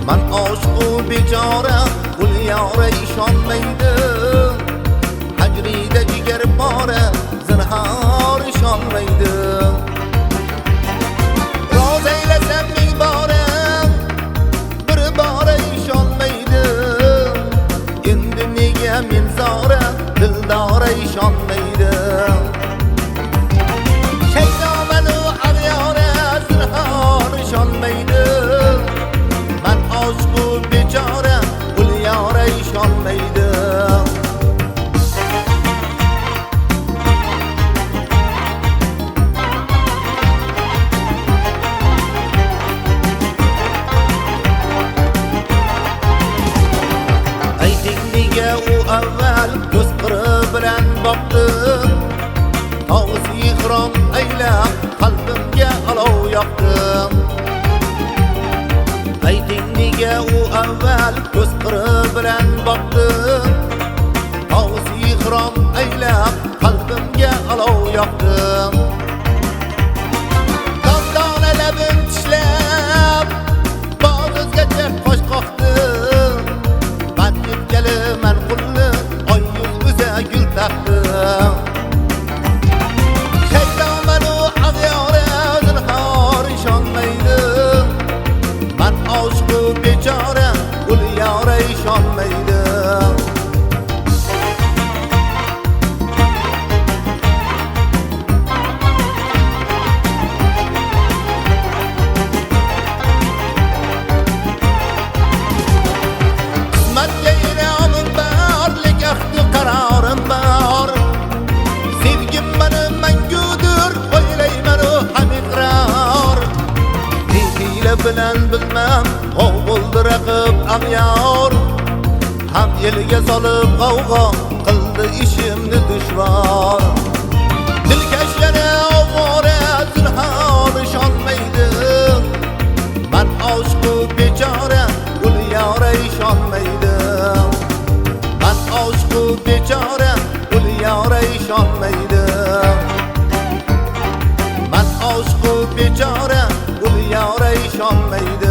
Man aşık o bechora ul yora ishonmaydi. Hajrida jigar bora zinhor ishonmaydi. Roz eylasam ming bora bir bora ishonmaydi. Endi nega men zora dildora ishonmaydi. Shaytomanu ag'yora zinhor ishonmaydi. Man aşık o bechora ul yora ishonmaydi. U avval ko'z qiri bilan boqdim. Og'iz ihrom aylab qalbimga olov yoqdim. Ayting nega u avval ko'z qiri bilan boqdim. Og'iz ihrom aylab qalbimga olov yoqdim. Dondona labim tishlab bo'g'izgacha qo'sh qoqdim. Man qulli oy yuzga gul taqdim. Shaytomanu ag'yora zinhor ishonmaydi. Man aşık o bechora ul yora ishonmaydi. Qararim bor, sevgim meni mangudir, o'ylayman u ham iqror. Hiyla bilan bilmam, g'ov bo'ldi raqib ag'yor. Ham elga solib g'avg'o qildi ishimni dushvor. Dilkash yana ovora zinhor ishonmaydi. Man aşık o bechora ul yora ishonmaydi. Aşık o bechora ul yora ishonmaydi. Man aşık o bechora ul yora ishonmaydi.